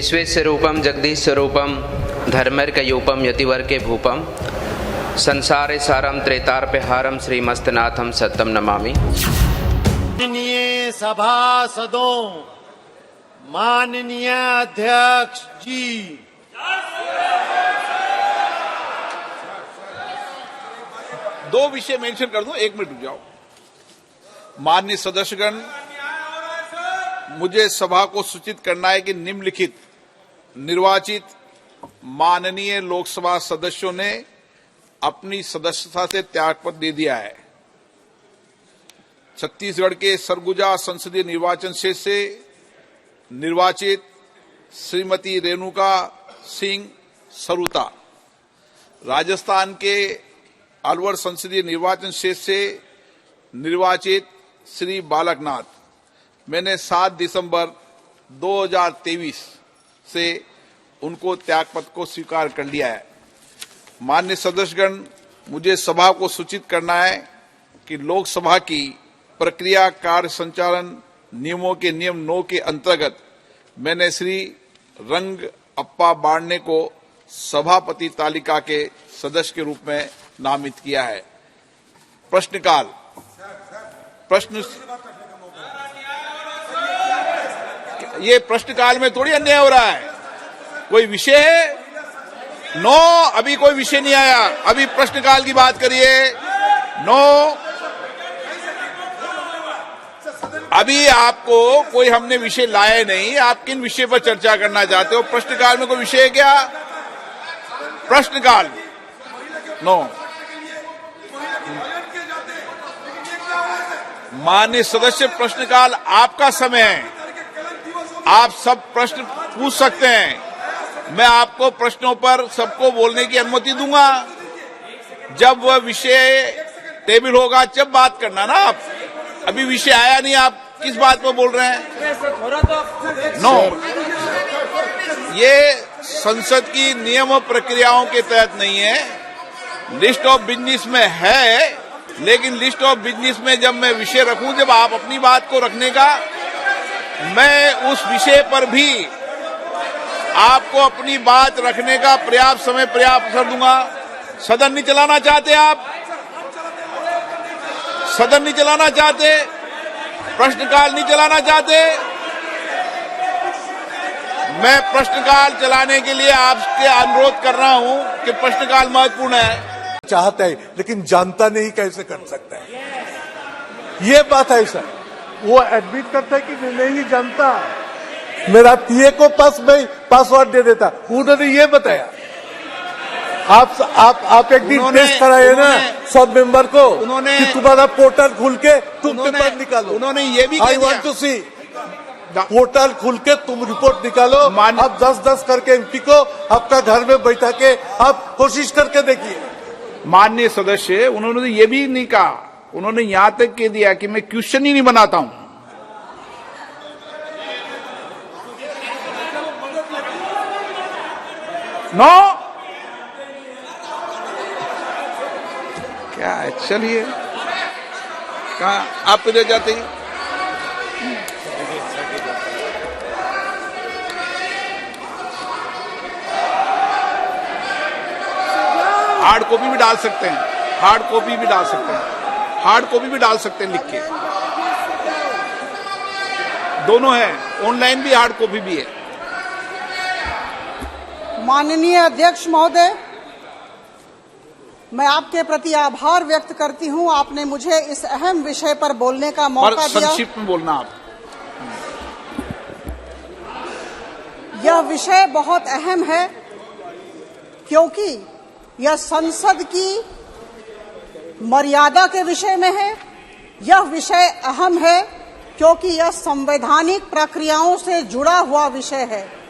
विश्वेश्वरूपम जगदीश्वरूपम धर्मैर्कयूपम यतिवर्के भूपम संसारे सारम त्रेतार्पहारम श्रीमस्तनाथम सत्यम नमामि। माननीय सभासदों, माननीय अध्यक्ष जी, दो विषय मेंशन कर दूं, 1 मिनट रुक जाओ। माननीय सदस्यगण, मुझे सभा को सूचित करना है कि निम्नलिखित निर्वाचित माननीय लोकसभा सदस्यों ने अपनी सदस्यता से त्यागपत्र दे दिया है। छत्तीसगढ़ के सरगुजा संसदीय निर्वाचन क्षेत्र से निर्वाचित श्रीमती रेणुका सिंह सरूता, राजस्थान के अलवर संसदीय निर्वाचन क्षेत्र से निर्वाचित श्री बालकनाथ, मैंने 7 दिसंबर 2023 से उनको त्यागपत्र को स्वीकार कर लिया है। माननीय सदस्यगण, मुझे सभा को सूचित करना है कि लोकसभा की प्रक्रिया कार्य संचालन नियमों के नियम 9 के अंतर्गत मैंने श्री रंग अप्पा बाड़ने को सभापति तालिका के सदस्य के रूप में नामित किया है। प्रश्नकाल, ये प्रश्नकाल में थोड़ी अन्याय हो रहा है। कोई विषय है? नो, अभी कोई विषय नहीं आया। अभी प्रश्नकाल की बात करिए। नो, अभी आपको कोई हमने विषय लाया नहीं। आप किन विषय पर चर्चा करना चाहते हो? प्रश्नकाल में कोई विषय है क्या? प्रश्नकाल नो। माननीय सदस्य, प्रश्नकाल आपका समय है। आप सब प्रश्न पूछ सकते हैं। मैं आपको प्रश्नों पर सबको बोलने की अनुमति दूंगा। जब वह विषय टेबल होगा जब बात करना ना। आप अभी विषय आया नहीं, आप किस बात पर बोल रहे हैं? नो, ये संसद की नियम और प्रक्रियाओं के तहत नहीं है। लिस्ट ऑफ बिजनेस में है, लेकिन लिस्ट ऑफ बिजनेस में जब मैं विषय रखूं, जब आप अपनी बात को रखने का, मैं उस विषय पर भी आपको अपनी बात रखने का पर्याप्त समय, पर्याप्त अवसर दूंगा। सदन नहीं चलाना चाहते आप? सदन नहीं चलाना चाहते? प्रश्नकाल नहीं चलाना चाहते? मैं प्रश्नकाल चलाने के लिए आपसे अनुरोध कर रहा हूं कि प्रश्नकाल महत्वपूर्ण है। चाहता है लेकिन जानता नहीं कैसे कर सकता है, ये बात है सर। वो एडमिट करता है कि नहीं जानता। मेरा पीए को पासवर्ड दे देता, उन्होंने ये बताया। आप एक दिन टेस्ट कराए ना सब मेंबर को, उन्होंने कि तुम्हारा पोर्टल खुल के तुम पेपर निकालो। उन्होंने ये भी I want to see portal खुल के तुम रिपोर्ट निकालो। आप 10-10 करके एमपी को आपका घर में बैठा के आप कोशिश करके देखिए। माननीय सदस्य, उन्होंने ये भी नहीं कहा, उन्होंने यहां तक कह दिया कि मैं क्वेश्चन ही नहीं बनाता हूं। नो, क्या है? चलिए, कहा आप किधर जाते हैं? हार्ड कॉपी भी डाल सकते हैं, हार्ड कॉपी भी डाल सकते हैं, हार्ड कॉपी भी डाल सकते हैं लिख के। दोनों है, ऑनलाइन भी हार्ड कॉपी भी है। माननीय अध्यक्ष महोदय, मैं आपके प्रति आभार व्यक्त करती हूं। आपने मुझे इस अहम विषय पर बोलने का मौका दिया। संक्षिप्त में बोलना आप। यह विषय बहुत अहम है क्योंकि यह संसद की मर्यादा के विषय में है। यह विषय अहम है क्योंकि यह संवैधानिक प्रक्रियाओं से जुड़ा हुआ विषय है।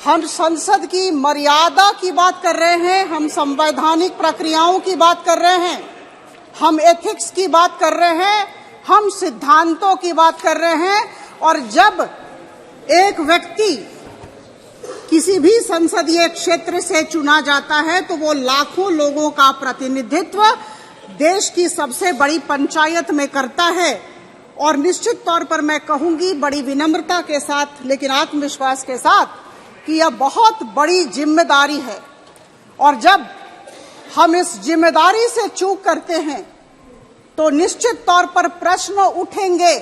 हम संसद की मर्यादा की बात कर रहे हैं, हम संवैधानिक प्रक्रियाओं की बात कर रहे हैं, हम एथिक्स की बात कर रहे हैं, हम सिद्धांतों की बात कर रहे हैं। और जब एक व्यक्ति किसी भी संसदीय क्षेत्र से चुना जाता है तो वो लाखों लोगों का प्रतिनिधित्व देश की सबसे बड़ी पंचायत में करता है और निश्चित तौर पर मैं कहूंगी बड़ी विनम्रता के साथ लेकिन आत्मविश्वास के साथ कि यह बहुत बड़ी जिम्मेदारी है और जब हम इस जिम्मेदारी से चूक करते हैं तो निश्चित तौर पर प्रश्न उठेंगे।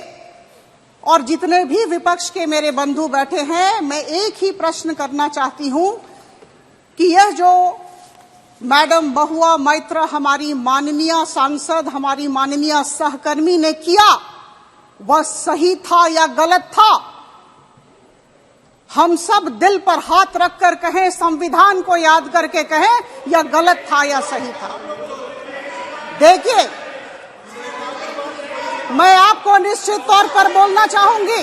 और जितने भी विपक्ष के मेरे बंधु बैठे हैं, मैं एक ही प्रश्न करना चाहती हूं कि यह जो मैडम महुआ मैत्रा हमारी माननीय सांसद, हमारी माननीय सहकर्मी ने किया, वह सही था या गलत था? हम सब दिल पर हाथ रखकर कहें, संविधान को याद करके कहें, यह गलत था या सही था? देखिए, मैं आपको निश्चित तौर पर बोलना चाहूंगी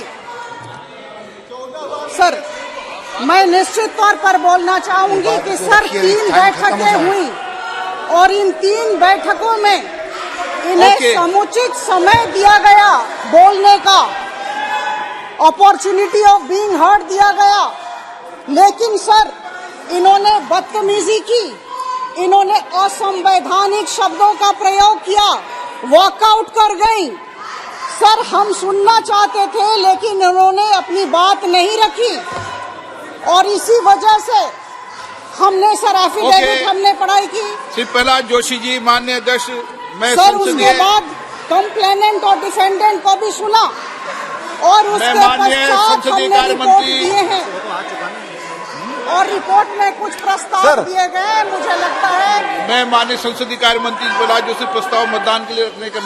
सर, मैं निश्चित तौर पर बोलना चाहूंगी कि सर 3 बैठकें हुई और इन 3 बैठकों में इन्हें समुचित समय दिया गया, बोलने का अपॉर्चुनिटी ऑफ बीइंग हर्ड दिया गया। लेकिन सर इन्होंने बदतमीजी की, इन्होंने असंवैधानिक शब्दों का प्रयोग किया, वॉकआउट कर गई। सर हम सुनना चाहते थे लेकिन उन्होंने अपनी बात नहीं रखी और इसी वजह से हमने सर एफिडेविट हमने पढ़ाई की। श्री प्रहलाद जोशी जी, माननीय अध्यक्ष, मैं सर उसके बाद कंप्लेनेंट और डिफेंडेंट को भी सुना और उसके पश्चात हमने रिपोर्ट दिए हैं और रिपोर्ट में कुछ प्रस्ताव दिए गए। मुझे लगता है मैं माननीय संसदीय कार्य मंत्री प्रहलाद जोशी प्रस्ताव मतदान के लिए रखने का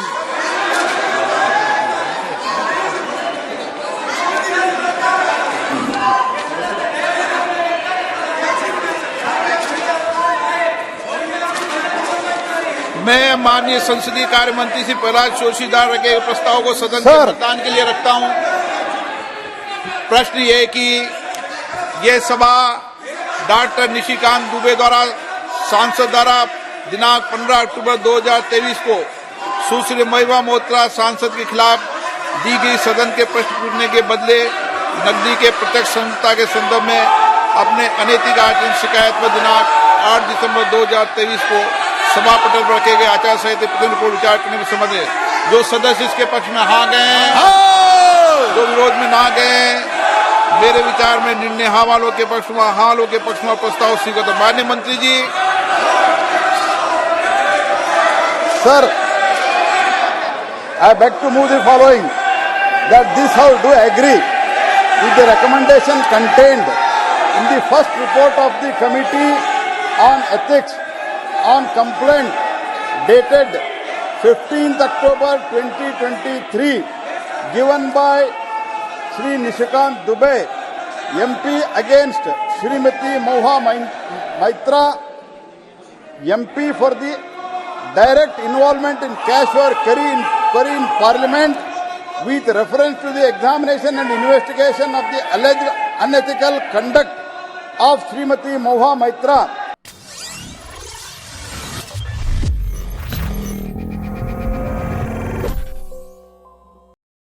मैं माननीय संसदीय कार्य मंत्री श्री प्रहलाद जोशी द्वारा रखे प्रस्ताव को सदन के मतदान के लिए रखता हूं। प्रश्न ये कि यह सभा डॉक्टर निशिकांत दुबे द्वारा सांसद द्वारा दिनांक 15 अक्टूबर 2023 को सुश्री महिमा मोत्रा सांसद के खिलाफ दी गई सदन के प्रश्न पूछने के बदले नकदी के प्रत्यक्ष संहिता के संदर्भ में अपने अनैतिक आचरण शिकायत पर दिनांक 8 दिसंबर 2023 को सभा पटल पर रखे गए आचार संहिता प्रतिनिधि को विचार करने में संबंध है। जो सदस्य इसके पक्ष में हाँ गए, जो विरोध में ना गए, मेरे विचार में निर्णय हाँ वालों के पक्ष में, हाँ वालों के पक्ष में प्रस्ताव स्वीकृत। माननीय मंत्री जी। Sir, I beg to move the following, that this House do agree with the recommendation contained in the first report of the Committee on Ethics on complaint dated 15th October 2023 given by Shri Nishikant Dubey, MP against Shrimati Moha Maitra, MP for the direct involvement in cash or query in Parliament with reference to the examination and investigation of the alleged unethical conduct of Shrimati Moha Maitra